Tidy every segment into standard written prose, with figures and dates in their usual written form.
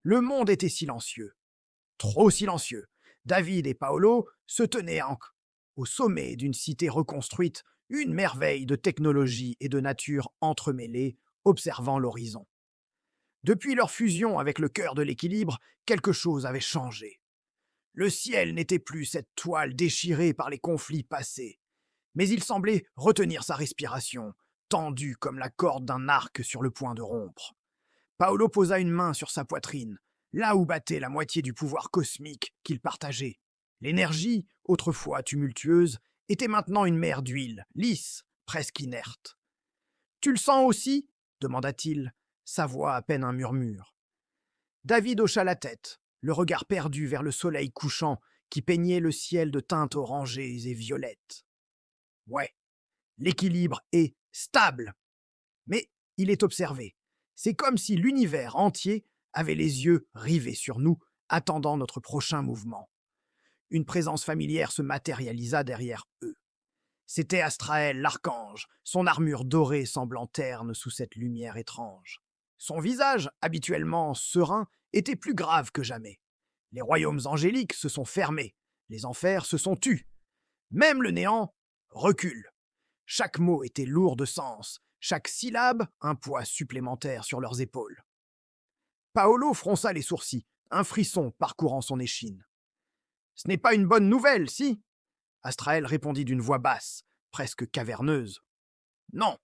Le monde était silencieux, trop silencieux. David et Paolo se tenaient au sommet d'une cité reconstruite, une merveille de technologie et de nature entremêlées, observant l'horizon. Depuis leur fusion avec le cœur de l'équilibre, quelque chose avait changé. Le ciel n'était plus cette toile déchirée par les conflits passés, mais il semblait retenir sa respiration, tendu comme la corde d'un arc sur le point de rompre. Paolo posa une main sur sa poitrine, là où battait la moitié du pouvoir cosmique qu'il partageait. L'énergie, autrefois tumultueuse, était maintenant une mer d'huile, lisse, presque inerte. Tu le sens aussi demanda-t-il, sa voix à peine un murmure. David hocha la tête, le regard perdu vers le soleil couchant qui peignait le ciel de teintes orangées et violettes. Ouais, l'équilibre est stable, mais il est observé. C'est comme si l'univers entier avait les yeux rivés sur nous, attendant notre prochain mouvement. Une présence familière se matérialisa derrière eux. C'était Astraël l'archange, son armure dorée semblant terne sous cette lumière étrange. Son visage, habituellement serein, était plus grave que jamais. Les royaumes angéliques se sont fermés, les enfers se sont tus. Même le néant recule. Chaque mot était lourd de sens, chaque syllabe un poids supplémentaire sur leurs épaules. Paolo fronça les sourcils, un frisson parcourant son échine. Ce n'est pas une bonne nouvelle, si Astraël répondit d'une voix basse, presque caverneuse. Non.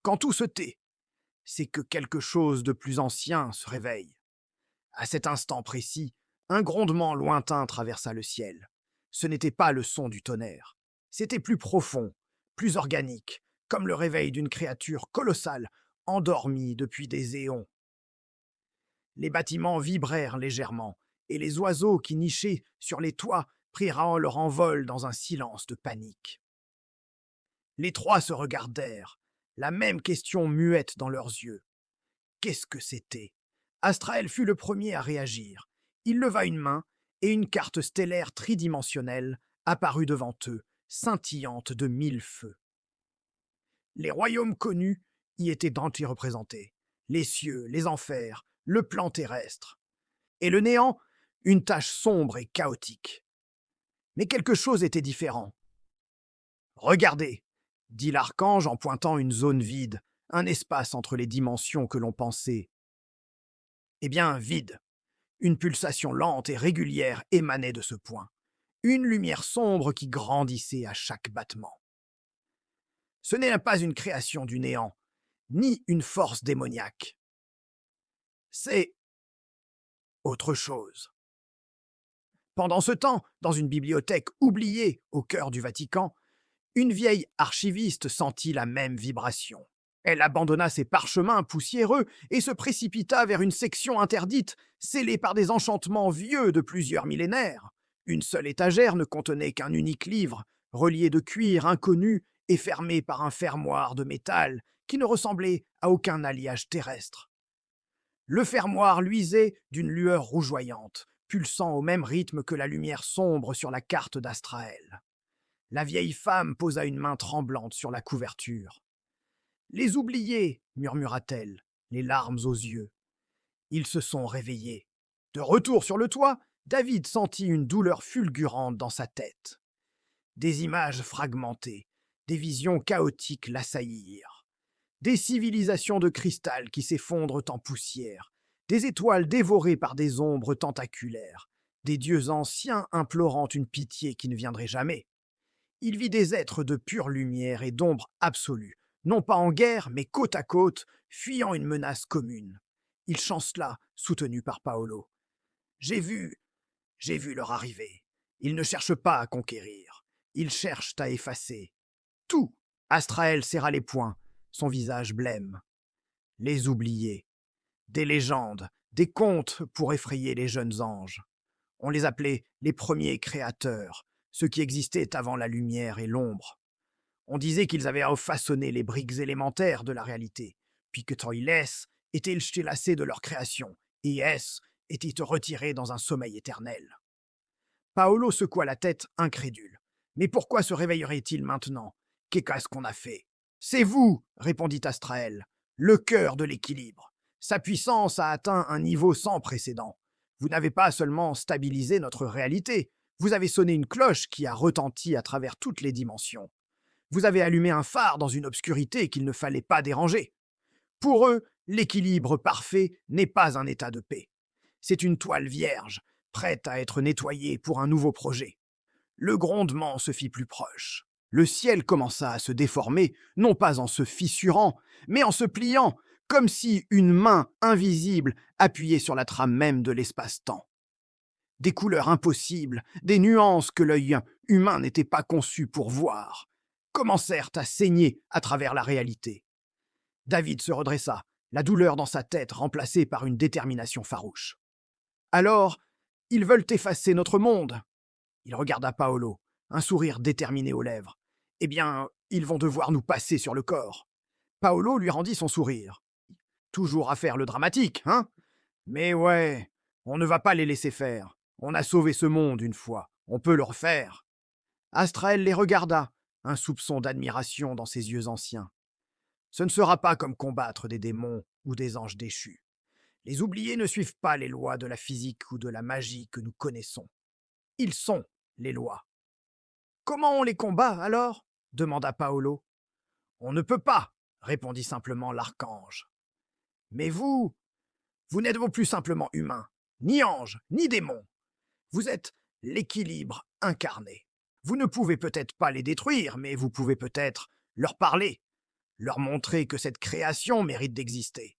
Quand tout se tait, c'est que quelque chose de plus ancien se réveille. À cet instant précis, un grondement lointain traversa le ciel. Ce n'était pas le son du tonnerre. C'était plus profond, plus organique, comme le réveil d'une créature colossale, endormie depuis des éons. Les bâtiments vibrèrent légèrement, et les oiseaux qui nichaient sur les toits prirent leur envol dans un silence de panique. Les trois se regardèrent, la même question muette dans leurs yeux. Qu'est-ce que c'était? Astraël fut le premier à réagir. Il leva une main, et une carte stellaire tridimensionnelle apparut devant eux, scintillante de 1000 feux. Les royaumes connus y étaient entiers représentés. Les cieux, les enfers, le plan terrestre. Et le néant, une tache sombre et chaotique. Mais quelque chose était différent. Regardez, dit l'archange en pointant une zone vide, un espace entre les dimensions que l'on pensait. Eh bien, vide. Une pulsation lente et régulière émanait de ce point. Une lumière sombre qui grandissait à chaque battement. Ce n'est pas une création du néant, ni une force démoniaque. C'est autre chose. Pendant ce temps, dans une bibliothèque oubliée au cœur du Vatican, une vieille archiviste sentit la même vibration. Elle abandonna ses parchemins poussiéreux et se précipita vers une section interdite, scellée par des enchantements vieux de plusieurs millénaires. Une seule étagère ne contenait qu'un unique livre, relié de cuir inconnu et fermé par un fermoir de métal qui ne ressemblait à aucun alliage terrestre. Le fermoir luisait d'une lueur rougeoyante, pulsant au même rythme que la lumière sombre sur la carte d'Astraël. La vieille femme posa une main tremblante sur la couverture. Les oubliés, murmura-t-elle, les larmes aux yeux. Ils se sont réveillés. De retour sur le toit, David sentit une douleur fulgurante dans sa tête. Des images fragmentées, des visions chaotiques l'assaillirent. Des civilisations de cristal qui s'effondrent en poussière, des étoiles dévorées par des ombres tentaculaires, des dieux anciens implorant une pitié qui ne viendrait jamais. Il vit des êtres de pure lumière et d'ombre absolue, non pas en guerre, mais côte à côte, fuyant une menace commune. Il chancela, soutenu par Paolo. J'ai vu leur arrivée. Ils ne cherchent pas à conquérir. Ils cherchent à effacer. Tout. Astraël serra les poings, son visage blême. Les oubliés. Des légendes, des contes pour effrayer les jeunes anges. On les appelait les premiers créateurs, ceux qui existaient avant la lumière et l'ombre. On disait qu'ils avaient façonné les briques élémentaires de la réalité, puis que Troilès était lassé de leur création, et S était retiré dans un sommeil éternel. Paolo secoua la tête, incrédule. Mais pourquoi se réveillerait-il maintenant? Qu'est-ce qu'on a fait? C'est vous, répondit Astraël, le cœur de l'équilibre. Sa puissance a atteint un niveau sans précédent. Vous n'avez pas seulement stabilisé notre réalité, vous avez sonné une cloche qui a retenti à travers toutes les dimensions. Vous avez allumé un phare dans une obscurité qu'il ne fallait pas déranger. Pour eux, l'équilibre parfait n'est pas un état de paix. C'est une toile vierge, prête à être nettoyée pour un nouveau projet. Le grondement se fit plus proche. Le ciel commença à se déformer, non pas en se fissurant, mais en se pliant, comme si une main invisible appuyait sur la trame même de l'espace-temps. Des couleurs impossibles, des nuances que l'œil humain n'était pas conçu pour voir, commencèrent à saigner à travers la réalité. David se redressa, la douleur dans sa tête remplacée par une détermination farouche. Alors, ils veulent effacer notre monde. Il regarda Paolo, un sourire déterminé aux lèvres. Eh bien, ils vont devoir nous passer sur le corps. Paolo lui rendit son sourire. Toujours à faire le dramatique, hein? Mais ouais, on ne va pas les laisser faire. On a sauvé ce monde une fois, on peut le refaire. Astrael les regarda, un soupçon d'admiration dans ses yeux anciens. Ce ne sera pas comme combattre des démons ou des anges déchus. Les oubliés ne suivent pas les lois de la physique ou de la magie que nous connaissons. Ils sont les lois. Comment on les combat, alors? Demanda Paolo. On ne peut pas, répondit simplement l'archange. Mais vous n'êtes plus simplement humain, ni ange, ni démon. Vous êtes l'équilibre incarné. Vous ne pouvez peut-être pas les détruire, mais vous pouvez peut-être leur parler, leur montrer que cette création mérite d'exister.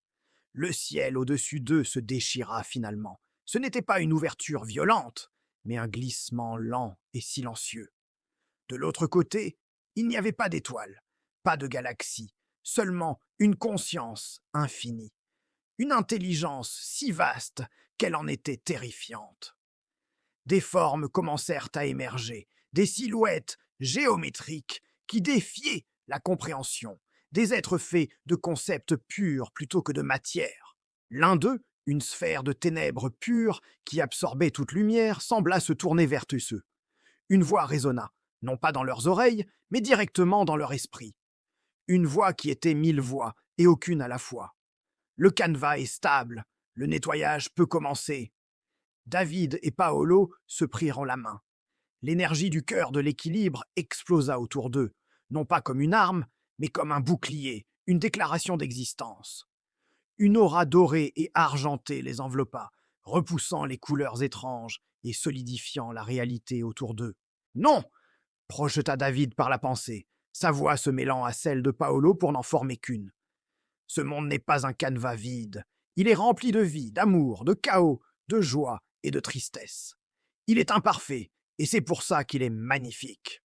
Le ciel au-dessus d'eux se déchira finalement. Ce n'était pas une ouverture violente, mais un glissement lent et silencieux. De l'autre côté, il n'y avait pas d'étoiles, pas de galaxies, seulement une conscience infinie. Une intelligence si vaste qu'elle en était terrifiante. Des formes commencèrent à émerger, des silhouettes géométriques qui défiaient la compréhension, des êtres faits de concepts purs plutôt que de matière. L'un d'eux, une sphère de ténèbres pures qui absorbait toute lumière, sembla se tourner vers eux. Une voix résonna, non pas dans leurs oreilles, mais directement dans leur esprit. Une voix qui était 1000 voix et aucune à la fois. Le canevas est stable, le nettoyage peut commencer. David et Paolo se prirent la main. L'énergie du cœur de l'équilibre explosa autour d'eux, non pas comme une arme, mais comme un bouclier, une déclaration d'existence. Une aura dorée et argentée les enveloppa, repoussant les couleurs étranges et solidifiant la réalité autour d'eux. « Non !» projeta David par la pensée, sa voix se mêlant à celle de Paolo pour n'en former qu'une. Ce monde n'est pas un canevas vide. Il est rempli de vie, d'amour, de chaos, de joie et de tristesse. Il est imparfait, et c'est pour ça qu'il est magnifique.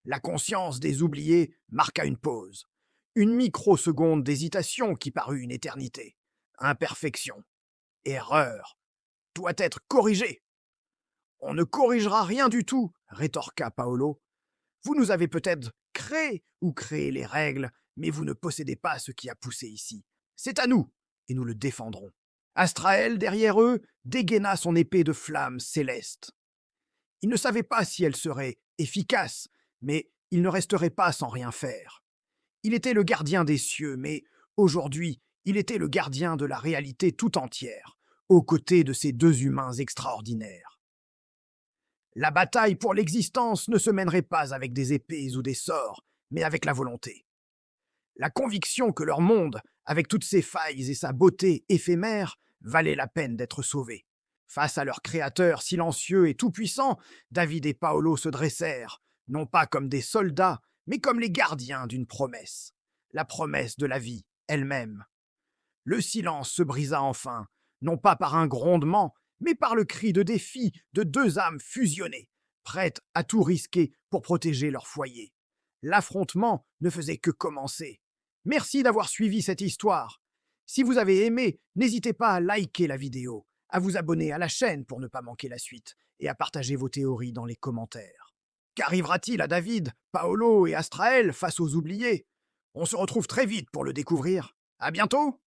La conscience des oubliés marqua une pause. Une microseconde d'hésitation qui parut une éternité. Imperfection. Erreur. Doit être corrigée. On ne corrigera rien du tout, rétorqua Paolo. Vous nous avez peut-être créé les règles, mais vous ne possédez pas ce qui a poussé ici. C'est à nous, et nous le défendrons. Astrael, derrière eux, dégaina son épée de flamme céleste. Il ne savait pas si elle serait efficace, mais il ne resterait pas sans rien faire. Il était le gardien des cieux, mais aujourd'hui, il était le gardien de la réalité tout entière, aux côtés de ces deux humains extraordinaires. La bataille pour l'existence ne se mènerait pas avec des épées ou des sorts, mais avec la volonté. La conviction que leur monde, avec toutes ses failles et sa beauté éphémère, valait la peine d'être sauvé. Face à leur créateur silencieux et tout-puissant, David et Paolo se dressèrent, non pas comme des soldats, mais comme les gardiens d'une promesse, la promesse de la vie elle-même. Le silence se brisa enfin, non pas par un grondement, mais par le cri de défi de deux âmes fusionnées, prêtes à tout risquer pour protéger leur foyer. L'affrontement ne faisait que commencer. Merci d'avoir suivi cette histoire. Si vous avez aimé, n'hésitez pas à liker la vidéo, à vous abonner à la chaîne pour ne pas manquer la suite, et à partager vos théories dans les commentaires. Qu'arrivera-t-il à David, Paolo et Astrael face aux oubliés? On se retrouve très vite pour le découvrir. À bientôt!